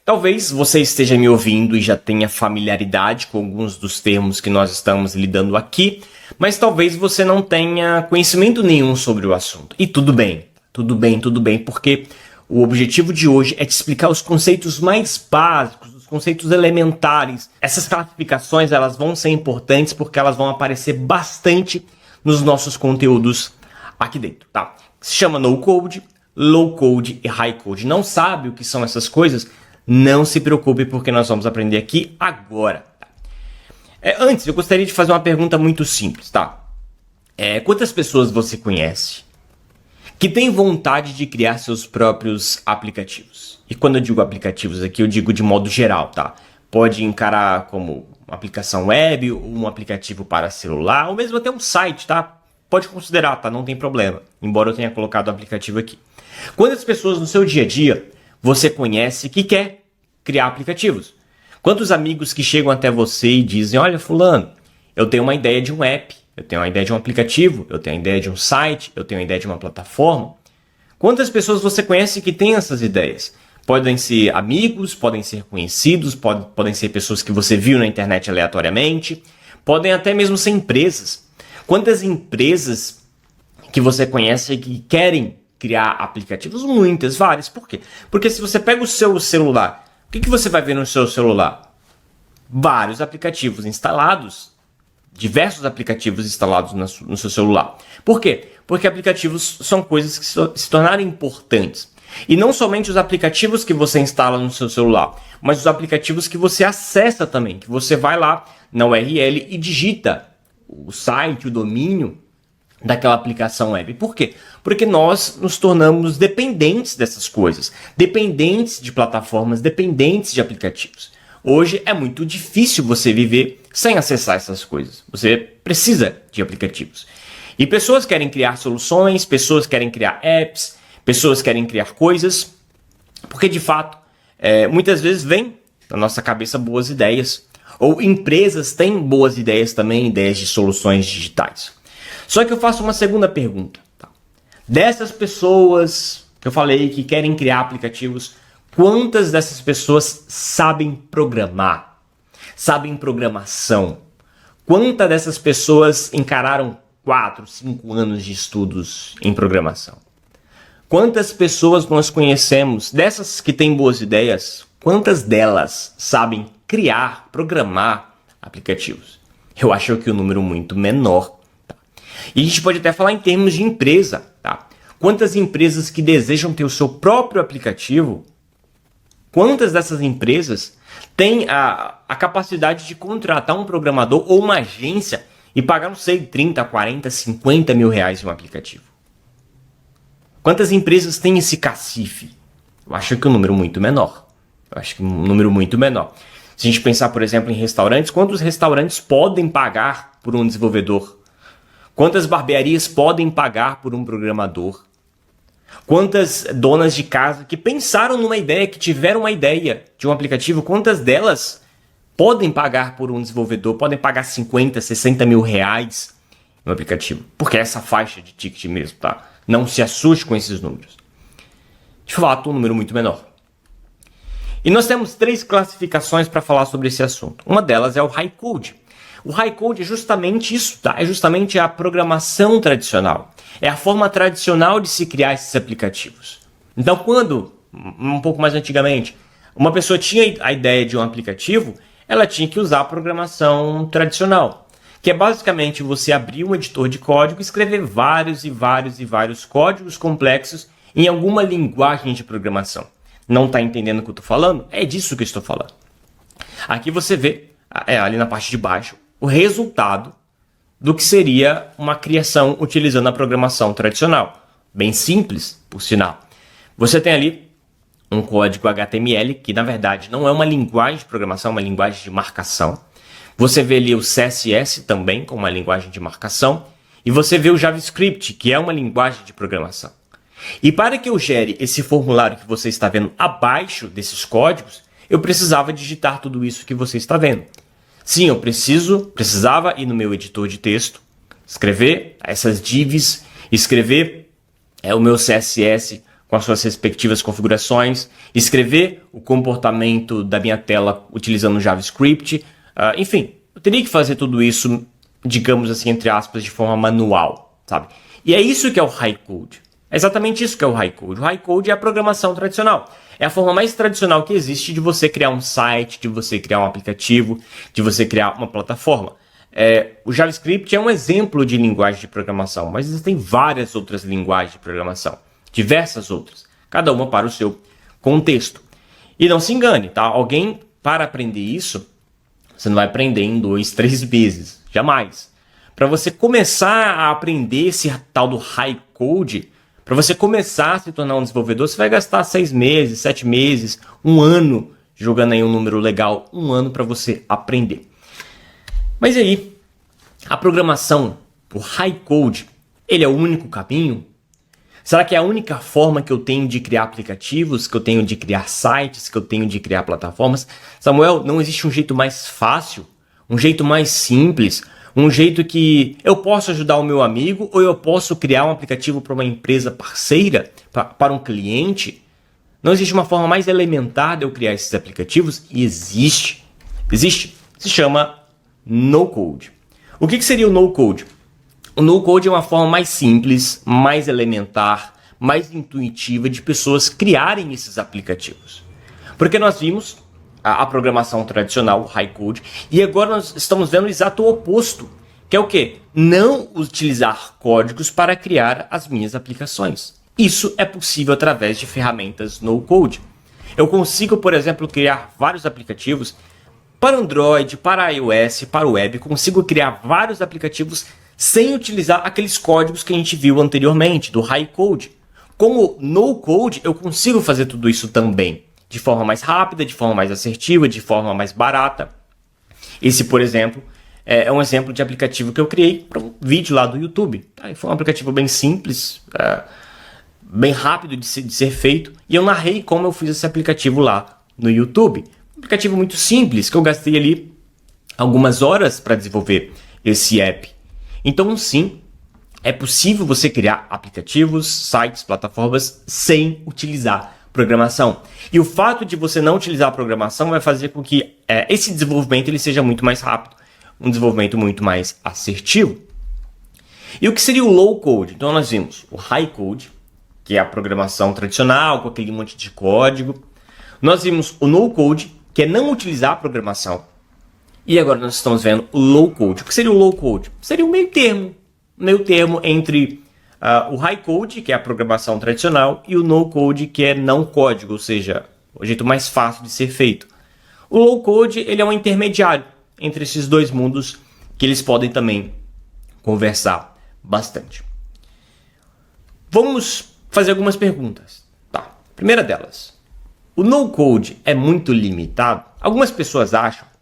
Talvez você esteja me ouvindo e já tenha familiaridade com alguns dos termos que nós estamos lidando aqui, mas talvez você não tenha conhecimento nenhum sobre o assunto. E tudo bem, porque o objetivo de hoje é te explicar os conceitos mais básicos, os conceitos elementares. Essas classificações elas vão ser importantes porque elas vão aparecer bastante nos nossos conteúdos aqui dentro, tá? Se chama No Code, Low Code e High Code. Não sabe o que são essas coisas? Não se preocupe porque nós vamos aprender aqui agora. Tá? Antes, eu gostaria de fazer uma pergunta muito simples, tá? Quantas pessoas você conhece que tem vontade de criar seus próprios aplicativos? E quando eu digo aplicativos aqui, eu digo de modo geral, tá? Pode encarar como uma aplicação web, um aplicativo para celular, ou mesmo até um site, tá? Pode considerar, tá? Não tem problema, embora eu tenha colocado o aplicativo aqui. Quantas pessoas no seu dia a dia você conhece que quer criar aplicativos? Quantos amigos que chegam até você e dizem, olha fulano, eu tenho uma ideia de um app, eu tenho uma ideia de um aplicativo, eu tenho uma ideia de um site, eu tenho uma ideia de uma plataforma. Quantas pessoas você conhece que têm essas ideias? Podem ser amigos, podem ser conhecidos, podem ser pessoas que você viu na internet aleatoriamente, podem até mesmo ser empresas. Quantas empresas que você conhece que querem criar aplicativos? Muitas, várias. Por quê? Porque se você pega o seu celular, o que você vai ver no seu celular? Vários aplicativos instalados, diversos aplicativos instalados no seu celular. Por quê? Porque aplicativos são coisas que se tornaram importantes. E não somente os aplicativos que você instala no seu celular, mas os aplicativos que você acessa também, que você vai lá na URL e digita o site, o domínio daquela aplicação web. Por quê? Porque nós nos tornamos dependentes dessas coisas, dependentes de plataformas, dependentes de aplicativos. Hoje é muito difícil você viver sem acessar essas coisas. Você precisa de aplicativos. E pessoas querem criar soluções, pessoas querem criar apps, pessoas querem criar coisas, porque de fato, muitas vezes vem na nossa cabeça boas ideias, ou empresas têm boas ideias também, ideias de soluções digitais. Só que eu faço uma segunda pergunta. Tá? Dessas pessoas que eu falei que querem criar aplicativos, quantas dessas pessoas sabem programar? Sabem programação? Quantas dessas pessoas encararam 4, 5 anos de estudos em programação? Quantas pessoas nós conhecemos, dessas que têm boas ideias, quantas delas sabem criar, programar aplicativos? Eu acho que o número é muito menor. Tá? E a gente pode até falar em termos de empresa. Tá? Quantas empresas que desejam ter o seu próprio aplicativo, quantas dessas empresas têm a capacidade de contratar um programador ou uma agência e pagar, não sei, 30, 40, 50 mil reais em um aplicativo? Quantas empresas têm esse cacife? Eu acho que um número muito menor. Se a gente pensar, por exemplo, em restaurantes, quantos restaurantes podem pagar por um desenvolvedor? Quantas barbearias podem pagar por um programador? Quantas donas de casa que pensaram numa ideia, que tiveram uma ideia de um aplicativo, quantas delas podem pagar por um desenvolvedor, podem pagar 50, 60 mil reais no aplicativo? Porque é essa faixa de ticket mesmo, tá? Não se assuste com esses números. De fato, um número muito menor. E nós temos 3 classificações para falar sobre esse assunto. Uma delas é o High Code. O High Code é justamente isso, tá? É justamente a programação tradicional. É a forma tradicional de se criar esses aplicativos. Então, quando, um pouco mais antigamente, uma pessoa tinha a ideia de um aplicativo, ela tinha que usar a programação tradicional, que é basicamente você abrir um editor de código e escrever vários códigos complexos em alguma linguagem de programação. Não está entendendo o que eu estou falando? É disso que eu estou falando. Aqui você vê, ali na parte de baixo, o resultado do que seria uma criação utilizando a programação tradicional. Bem simples, por sinal. Você tem ali um código HTML, que na verdade não é uma linguagem de programação, é uma linguagem de marcação. Você vê ali o CSS também, como uma linguagem de marcação. E você vê o JavaScript, que é uma linguagem de programação. E para que eu gere esse formulário que você está vendo abaixo desses códigos, eu precisava digitar tudo isso que você está vendo. Sim, eu precisava ir no meu editor de texto, escrever essas divs, escrever o meu CSS com as suas respectivas configurações, escrever o comportamento da minha tela utilizando JavaScript, enfim, eu teria que fazer tudo isso, digamos assim, entre aspas, de forma manual, sabe? E é isso que é o High Code. É exatamente isso que é o High Code. O High Code é a programação tradicional. É a forma mais tradicional que existe de você criar um site, de você criar um aplicativo, de você criar uma plataforma. O JavaScript é um exemplo de linguagem de programação, mas existem várias outras linguagens de programação. Diversas outras. Cada uma para o seu contexto. E não se engane, tá? Alguém, para aprender isso, você não vai aprender em 2, 3 meses. Jamais. Para você começar a aprender esse tal do High Code, para você começar a se tornar um desenvolvedor, você vai gastar 6 meses, 7 meses, 1 ano, jogando aí um número legal, 1 ano para você aprender. Mas aí, a programação, o High Code, ele é o único caminho? Será que é a única forma que eu tenho de criar aplicativos, que eu tenho de criar sites, que eu tenho de criar plataformas? Samuel, não existe um jeito mais fácil, um jeito mais simples, um jeito que eu posso ajudar o meu amigo ou eu posso criar um aplicativo para uma empresa parceira, para um cliente? Não existe uma forma mais elementar de eu criar esses aplicativos? E existe. Existe. Se chama No-Code. O que seria o No-Code? O No-Code é uma forma mais simples, mais elementar, mais intuitiva de pessoas criarem esses aplicativos. Porque nós vimos a programação tradicional, o High Code, e agora nós estamos vendo o exato oposto, que é o quê? Não utilizar códigos para criar as minhas aplicações. Isso é possível através de ferramentas No-Code. Eu consigo, por exemplo, criar vários aplicativos para Android, para iOS, para web, consigo criar vários aplicativos sem utilizar aqueles códigos que a gente viu anteriormente, do High Code. Com o No-Code, eu consigo fazer tudo isso também, de forma mais rápida, de forma mais assertiva, de forma mais barata. Esse, por exemplo, é um exemplo de aplicativo que eu criei para um vídeo lá do YouTube. Foi um aplicativo bem simples, bem rápido de ser feito, e eu narrei como eu fiz esse aplicativo lá no YouTube. Um aplicativo muito simples, que eu gastei ali algumas horas para desenvolver esse app. Então, sim, é possível você criar aplicativos, sites, plataformas sem utilizar programação. E o fato de você não utilizar a programação vai fazer com que esse desenvolvimento ele seja muito mais rápido, um desenvolvimento muito mais assertivo. E o que seria o Low Code? Então, nós vimos o High Code, que é a programação tradicional, com aquele monte de código. Nós vimos o No Code, que é não utilizar a programação. E agora nós estamos vendo o Low Code. O que seria o Low Code? Seria um meio termo entre o High Code, que é a programação tradicional, e o No Code, que é não código, ou seja, o jeito mais fácil de ser feito. O Low Code ele é um intermediário entre esses dois mundos, que eles podem também conversar bastante. Vamos fazer algumas perguntas. Tá. Primeira delas, o No Code é muito limitado? Algumas pessoas acham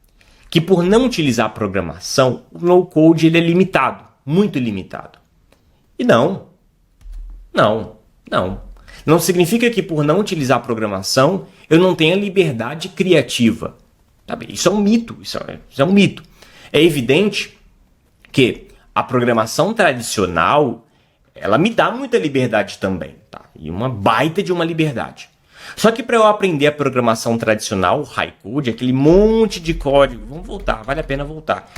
que por não utilizar a programação, o No Code ele é limitado, muito limitado. E não significa que por não utilizar a programação, eu não tenha liberdade criativa. Sabe? Isso é um mito, isso é um mito. É evidente que a programação tradicional, ela me dá muita liberdade também, tá? E uma baita de uma liberdade. Só que para eu aprender a programação tradicional, o High Code, aquele monte de código, vamos voltar, vale a pena voltar.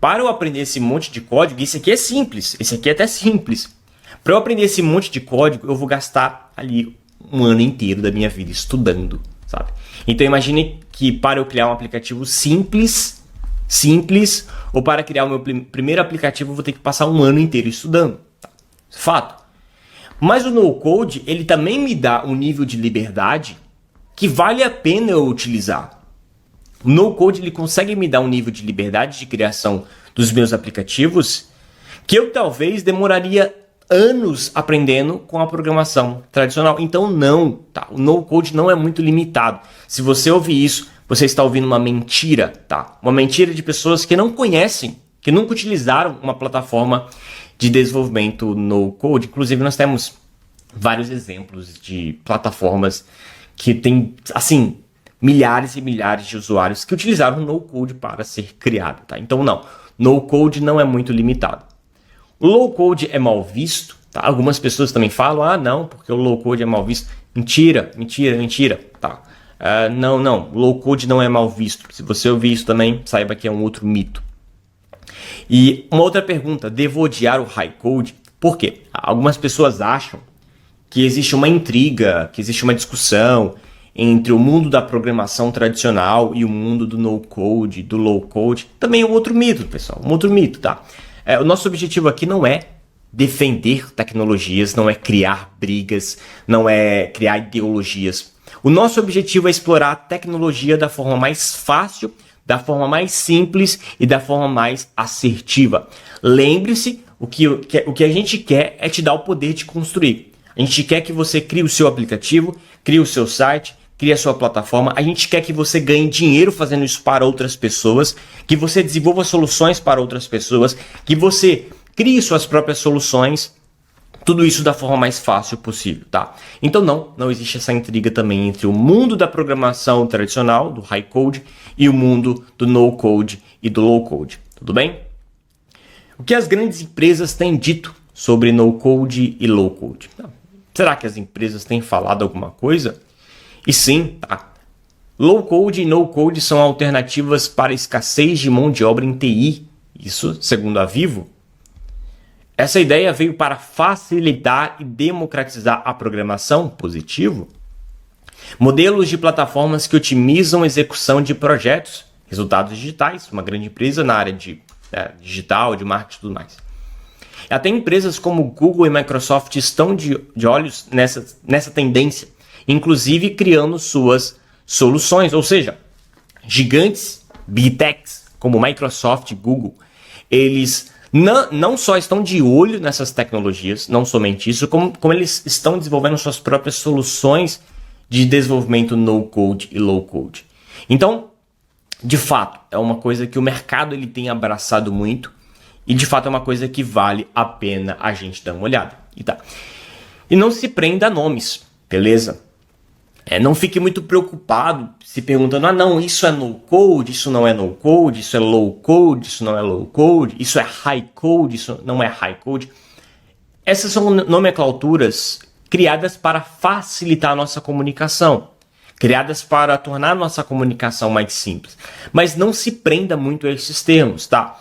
Para eu aprender esse monte de código, esse aqui é simples, esse aqui é até simples. Para eu aprender esse monte de código, eu vou gastar ali 1 ano inteiro da minha vida estudando, sabe? Então imagine que para eu criar um aplicativo simples, ou para criar o meu primeiro aplicativo, eu vou ter que passar 1 ano inteiro estudando. Tá? Fato. Mas o No-Code, ele também me dá um nível de liberdade que vale a pena eu utilizar. O No-Code, ele consegue me dar um nível de liberdade de criação dos meus aplicativos que eu talvez demoraria anos aprendendo com a programação tradicional. Então não, tá? O No-Code não é muito limitado. Se você ouvir isso, você está ouvindo uma mentira, tá? Uma mentira de pessoas que não conhecem, que nunca utilizaram uma plataforma de desenvolvimento No-Code. Inclusive, nós temos vários exemplos de plataformas que têm, assim, milhares e milhares de usuários que utilizaram No-Code para ser criado, tá? Então, não. No-Code não é muito limitado. O Low-Code é mal visto Tá? Algumas pessoas também falam, ah, não, porque o low code é mal visto. Mentira, mentira, mentira. Tá? Não, não, o low code não é mal visto. Se você ouvir isso também, saiba que é um outro mito. E uma outra pergunta, devo odiar o high code? Por quê? Algumas pessoas acham que existe uma intriga, que existe uma discussão entre o mundo da programação tradicional e o mundo do no-code, do low-code. Também é um outro mito, pessoal, um outro mito, tá? O nosso objetivo aqui não é defender tecnologias, não é criar brigas, não é criar ideologias. O nosso objetivo é explorar a tecnologia da forma mais fácil, da forma mais simples e da forma mais assertiva. Lembre-se, o que a gente quer é te dar o poder de construir. A gente quer que você crie o seu aplicativo, crie o seu site, crie a sua plataforma. A gente quer que você ganhe dinheiro fazendo isso para outras pessoas, que você desenvolva soluções para outras pessoas, que você crie suas próprias soluções. Tudo isso da forma mais fácil possível, tá? Então não existe essa intriga também entre o mundo da programação tradicional, do high code, e o mundo do no code e do low code, tudo bem? O que as grandes empresas têm dito sobre no code e low code? Será que as empresas têm falado alguma coisa? E sim, tá? Low code e no code são alternativas para a escassez de mão de obra em TI, isso segundo a Vivo. Essa ideia veio para facilitar e democratizar a programação, positivo. Modelos de plataformas que otimizam a execução de projetos, resultados digitais, uma grande empresa na área de digital, de marketing e tudo mais. Até empresas como Google e Microsoft estão de olhos nessa tendência, inclusive criando suas soluções, ou seja, gigantes, big techs, como Microsoft e Google, eles não só estão de olho nessas tecnologias, não somente isso, como eles estão desenvolvendo suas próprias soluções de desenvolvimento no-code e low-code. Então, de fato, é uma coisa que o mercado ele tem abraçado muito e, de fato, é uma coisa que vale a pena a gente dar uma olhada. E não se prenda a nomes, beleza? Não fique muito preocupado se perguntando, não, isso é no-code, isso não é no-code, isso é low-code, isso não é low-code, isso é high-code, isso não é high-code. Essas são nomenclaturas criadas para facilitar a nossa comunicação, criadas para tornar a nossa comunicação mais simples. Mas não se prenda muito a esses termos, tá?